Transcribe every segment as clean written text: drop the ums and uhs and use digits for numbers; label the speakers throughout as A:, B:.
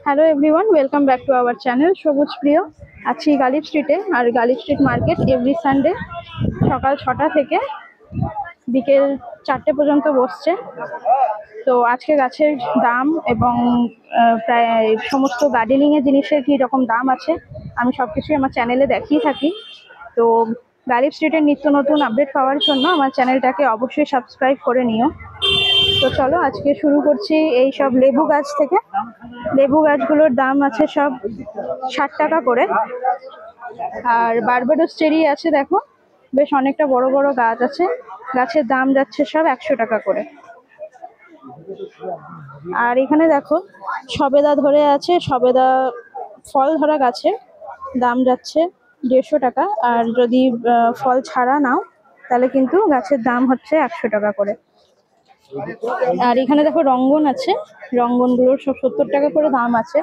A: Hello everyone, welcome back to our channel Sabuj Priyo. আছি গালিব স্ট্রিটে, আর Ghalib street market every Sunday সকাল 6টা থেকে বিকেল 4টে পর্যন্ত বসছে। তো আজকে গাছের দাম এবং প্রায় সমস্ত গার্ডেনিংয়ের জিনিসের কী রকম দাম আছে আমি সব কিছুই আমার চ্যানেলে দেখিয়ে থাকি। তো গালিব স্ট্রিটের নিত্য নতুন আপডেট পাওয়ার জন্য আমার চ্যানেলটাকে অবশ্যই সাবস্ক্রাইব করে নিও। তো চলো আজকে শুরু করছি এই সব লেবু গাছ থেকে। লেবু গাছগুলোর দাম আছে সব 60 টাকা করে। আর বারবাডোস চেরি আছে, দেখো বেশ অনেকটা বড় বড় গাছ আছে, গাছের দাম যাচ্ছে সব 100 টাকা করে। আর এখানে দেখো সবেদা ধরে আছে, সবেদা ফল ধরা গাছের দাম যাচ্ছে 150 টাকা, আর যদি ফল ছাড়া নাও তাহলে কিন্তু গাছের দাম হচ্ছে 100 টাকা করে। আর এখানে দেখো রঙ্গন আছে, রঙ্গনগুলোর সব 70 টাকা করে দাম আছে।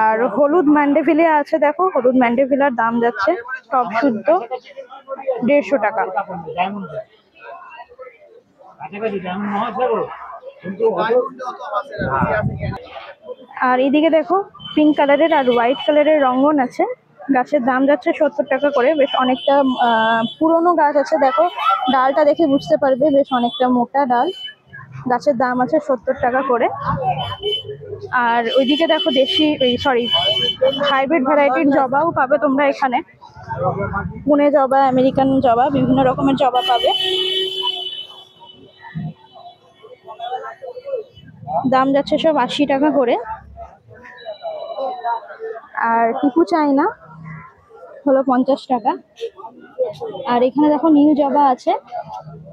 A: আর হলুদ ম্যান্ডেভিলিয়া আছে, দেখো হলুদ ম্যান্ডেভিলার দাম যাচ্ছে টপ শুদ্ধ 150 টাকা। আর এইদিকে দেখো পিঙ্ক কালারের আর হোয়াইট কালারের রঙ্গন আছে, গাছের দাম যাচ্ছে 70 টাকা করে। বেশ অনেকটা পুরনো গাছ আছে, দেখো ডালটা দেখে বুঝতে পারবে বেশ অনেকটা মোটা ডাল। গাছের দাম আছে 70 টাকা করে। আর ওইদিকে দেখো দেশি হাইব্রিড ভ্যারাইটির জবাও পাবে তোমরা এখানে, পুনে জবা, আমেরিকান জবা, বিভিন্ন রকমের জবা পাবে। দাম যাচ্ছে সব 80 টাকা করে। আর টিপু চাইনা হলো 50 টাকা। আর এখানে দেখো নীল জবা আছে,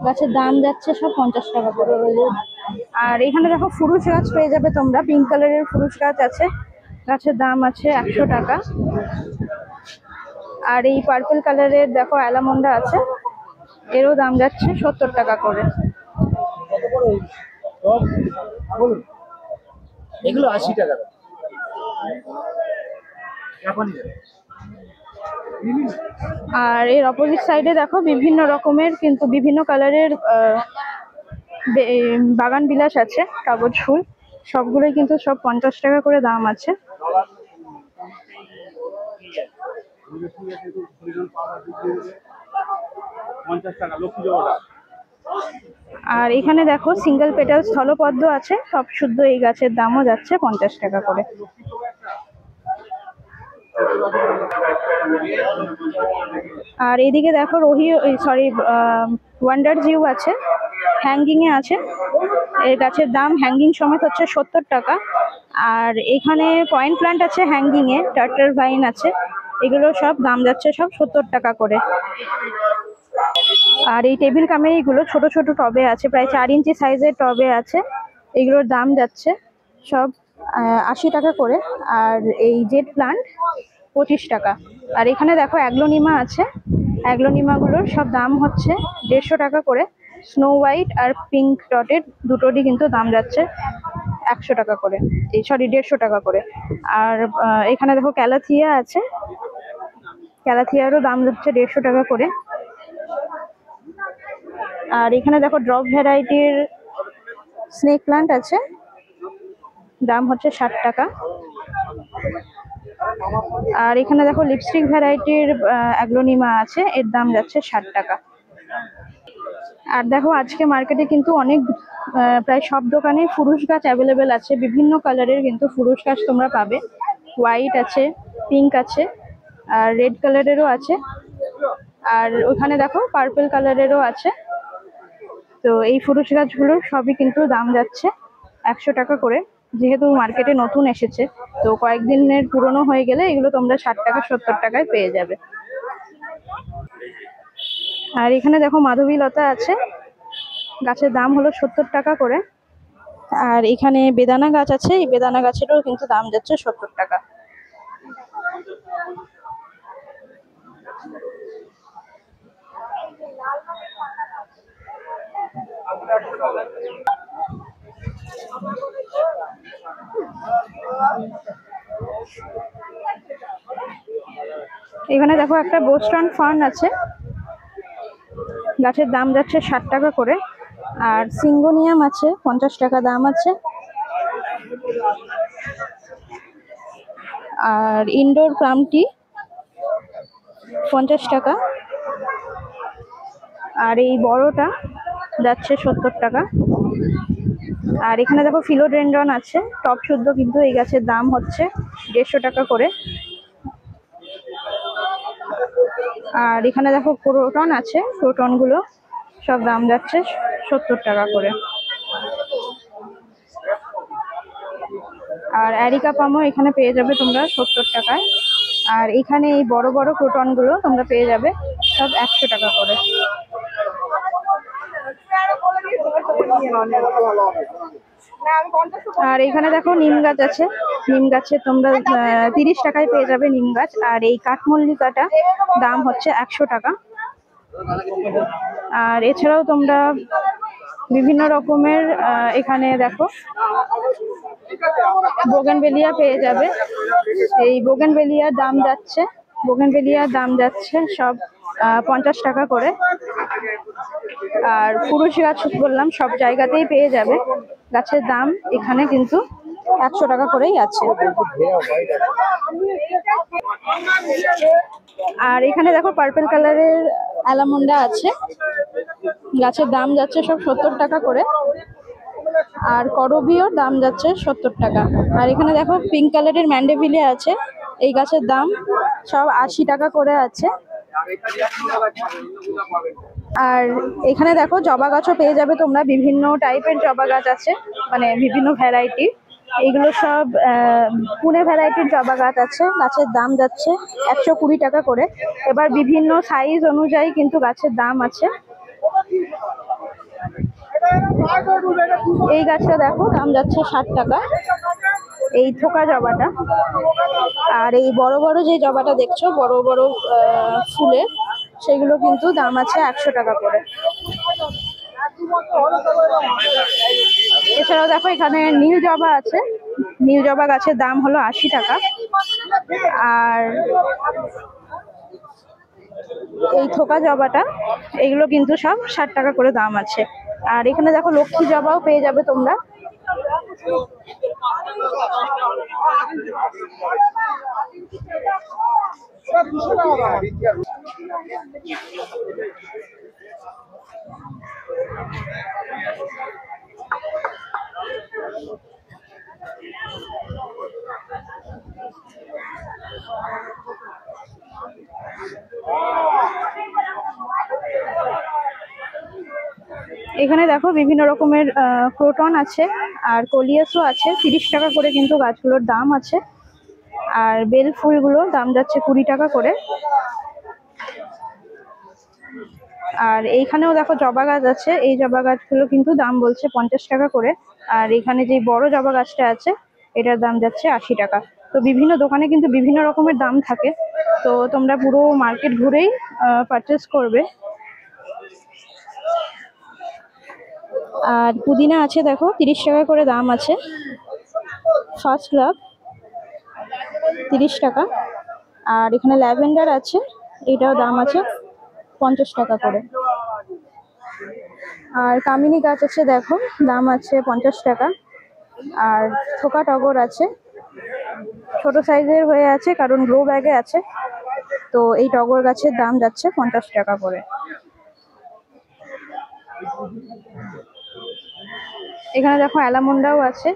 A: গাছের দাম যাচ্ছে সব 50 টাকা করে। আর এখানে দেখো ফুরুষ গাছ পেয়ে যাবে তোমরা, পিঙ্ক কালারের ফুরুষ গাছ আছে, গাছের দাম আছে 100 টাকা। আর এই পার্পল কালারের দেখো অ্যালামন্ডা আছে, এরও দাম যাচ্ছে 70 টাকা করে।
B: এগুলো 80 টাকা।
A: আর এর অপোজিট সাইডে দেখো বিভিন্ন রকমের কিন্তু বিভিন্ন কালারের বাগান বিলাস আছে, কাগজ ফুল, সবগুলোই কিন্তু সব 50 টাকা করে দাম আছে। আর এখানে দেখো সিঙ্গেল পেটাল স্থলপদ্ম আছে, সব শুদ্ধ এই গাছের দামও যাচ্ছে 50 টাকা করে। আর এইদিকে দেখো ওয়ান্ডার জিউ আছে, হ্যাঙ্গিং এ আছে, এর গাছের দাম হ্যাঙ্গিং সমেত হচ্ছে 70 টাকা। আর এখানে পয়েন্ট প্ল্যান্ট আছে হ্যাঙ্গিং এ, টার্টার ভাইন আছে, এগুলো সব দাম যাচ্ছে সব 70 টাকা করে। আর এই টেবিল কামেরিগুলো ছোট ছোট টবে আছে, প্রায় 4 ইঞ্চি সাইজের টবে আছে, এগুলোর দাম যাচ্ছে সব 80 টাকা করে। আর এই জেড প্লান্ট 25 টাকা। আর এখানে দেখো অ্যাগ্লোনিমা আছে, অ্যাগ্লোনিমাগুলোর সব দাম হচ্ছে 150 টাকা করে। স্নো হোয়াইট আর পিঙ্ক ডটের দুটোরই কিন্তু দাম যাচ্ছে 100 টাকা করে, 150 টাকা করে। আর এখানে দেখো ক্যালাথিয়া আছে, ক্যালাথিয়ারও দাম যাচ্ছে 150 টাকা করে। আর এখানে দেখো ড্রপ ভ্যারাইটির স্নেক প্লান্ট আছে, দাম হচ্ছে 60 টাকা। আর এখানে দেখো লিপস্টিক ভ্যারাইটির অ্যাগ্লোনিমা আছে, এর দাম যাচ্ছে 60 টাকা। আর দেখো আজকে মার্কেটে কিন্তু অনেক প্রায় সব দোকানে ফুরুষ গাছ অ্যাভেলেবেল আছে, বিভিন্ন কালারের কিন্তু ফুরুষ গাছ তোমরা পাবে। হোয়াইট আছে, পিঙ্ক আছে, আর রেড কালারেরও আছে, আর ওখানে দেখো পার্পল কালারেরও আছে। তো এই ফুরুষ গাছগুলোর সবই কিন্তু দাম যাচ্ছে 100 টাকা করে, যেহেতু মার্কেটে নতুন এসেছে। তো কয়েকদিনের পুরনো হয়ে গেলে এগুলো তোমরা 60 টাকা 70 টাকায় পেয়ে যাবে। আর এখানে দেখো মাধবীলতা আছে, গাছের দাম হলো 70 টাকা করে। আর এখানে বেদানা গাছ আছে, এই বেদানা গাছেরও কিন্তু দাম যাচ্ছে 70 টাকা। এখানে দেখো একটা বোস্টন ফার্ন আছে, গাছের দাম যাচ্ছে 60 টাকা করে। আর সিঙ্গোনিয়াম আছে, 50 টাকা দাম আছে। আর ইনডোর প্লামটি 50 টাকা। আর এই বড়টা যাচ্ছে 70 টাকা। আর এখানে দেখো ফিলোডেন্ড্রন আছে টপ শুদ্ধ, কিন্তু এই গাছের দাম হচ্ছে 150 টাকা করে। আর এখানে দেখো ক্রোটন আছে, ক্রোটন গুলো সব দাম যাচ্ছে 70 টাকা করে। আর অ্যারিকা পামও এখানে পেয়ে যাবে তোমরা 70 টাকায়। আর এখানে এই বড় বড় ক্রোটন গুলো তোমরা পেয়ে যাবে সব 100 টাকা করে। আর এখানে দেখো নিম গাছ আছে, নিম গাছে তোমরা 30 টাকায় পেয়ে যাবে নিম গাছ। আর এই কাঠমল্লিকাটা দাম হচ্ছে 100 টাকা। আর এছাড়াও তোমরা বিভিন্ন রকমের এখানে দেখো বোগেনভেলিয়া পেয়ে যাবে। এই বোগেনভেলিয়ার দাম যাচ্ছে সব 50 টাকা করে। আর ফুরুষি গাছ বললাম সব জায়গাতেই পেয়ে যাবে, গাছের দাম এখানে কিন্তু 100 টাকা করেই আছে। আর এখানে দেখো পার্পল কালারের অ্যালামন্ডা আছে, গাছের দাম যাচ্ছে সব 70 টাকা করে। আর করবিও দাম যাচ্ছে 70 টাকা। আর এখানে দেখো পিঙ্ক কালারের ম্যান্ডেভিলিয়া আছে, এই গাছের দাম সব 80 টাকা করে আছে। আর এখানে দেখো জবা গাছও পেয়ে যাবে তোমরা, বিভিন্ন টাইপের জবা গাছ আছে, মানে বিভিন্ন ভ্যারাইটি। এইগুলো সব পুনে ভ্যারাইটির জবা গাছ আছে, গাছের দাম যাচ্ছে 120 টাকা করে। এবার বিভিন্ন সাইজ অনুযায়ী কিন্তু গাছের দাম আছে। এই গাছটা দেখো দাম যাচ্ছে 60 টাকা, এই থোকা জবাটা। আর এই বড় বড় যে জবাটা দেখছো বড় বড় ফুলের, সেগুলো কিন্তু দাম আছে 100 টাকা করে। এছাড়াও দেখো এখানে নীল জবা আছে, নীল জবা গাছের দাম হলো 80 টাকা। আর এই থোকা জবাটা, এগুলো কিন্তু সব 60 টাকা করে দাম আছে। আর এখানে দেখো লক্ষ্মী জবাও পেয়ে যাবে তোমরা। এখানে দেখো বিভিন্ন রকমের ক্রোটন আছে, আর কলিয়াসও আছে, 30 টাকা করে কিন্তু গাছগুলোর দাম আছে। আর বেল ফুলগুলো দাম যাচ্ছে 20 টাকা করে। আর এইখানেও দেখো জবা গাছ আছে, এই জবা গাছগুলো কিন্তু দাম বলছে 50 টাকা করে। আর এখানে যে বড় জবা গাছটা আছে এটার দাম যাচ্ছে 80 টাকা। তো বিভিন্ন দোকানে কিন্তু বিভিন্ন রকমের দাম থাকে, তো তোমরা পুরো মার্কেট ঘুরেই পারচেস করবে। আর পুদিনা আছে দেখো 30 টাকা করে দাম আছে, ফার্স্ট লাভ 30 টাকা। আর এখানে ল্যাভেন্ডার আছে, এটাও দাম আছে 50 টাকা করে। আর কামিনী গাছ আছে দেখো, দাম আছে 50 টাকা। আর থোকা টগর আছে, ছোট সাইজের হয়ে আছে কারণ গ্রো ব্যাগে আছে, তো এই টগর গাছের দাম যাচ্ছে 50 টাকা করে। এখানে দেখো অ্যালামন্ডাও আছে,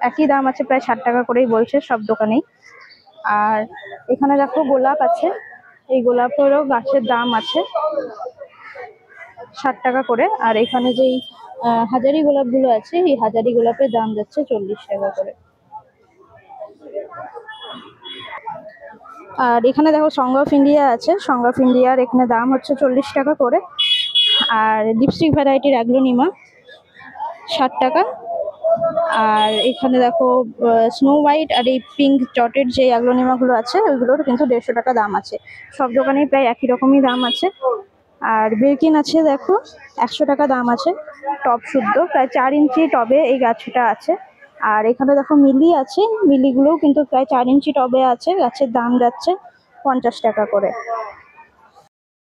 A: একই দাম আছে, প্রায় 60 টাকা করেই বলছে সব দোকানেই। আর এখানে দেখো গোলাপ আছে, এই গোলাপেরও গাছের দাম আছে 60 টাকা করে। আর এখানে যেই হাজারি গোলাপগুলো আছে, এই হাজারি গোলাপের দাম যাচ্ছে 40 টাকা করে। আর এখানে দেখো সং অফ ইন্ডিয়া আছে, সং অফ ইন্ডিয়ার এখানে দাম হচ্ছে 40 টাকা করে। আর লিপস্টিক ভ্যারাইটির অ্যাগ্লোনিমা 60 টাকা। আর এখানে দেখো স্নো হোয়াইট আর এই পিঙ্ক জটের যে অ্যাগ্লোনিমাগুলো আছে ওইগুলোর কিন্তু 150 টাকা দাম আছে। সব দোকানেই প্রায় একই রকমই দাম আছে। আর বেরকিন আছে দেখো 100 টাকা দাম আছে, টব শুদ্ধ, প্রায় 4 ইঞ্চি টবে এই গাছটা আছে। আর এখানে দেখো মিলি আছে, মিলিগুলোও কিন্তু প্রায় 4 ইঞ্চি টবে আছে, গাছের দাম যাচ্ছে 50 টাকা করে।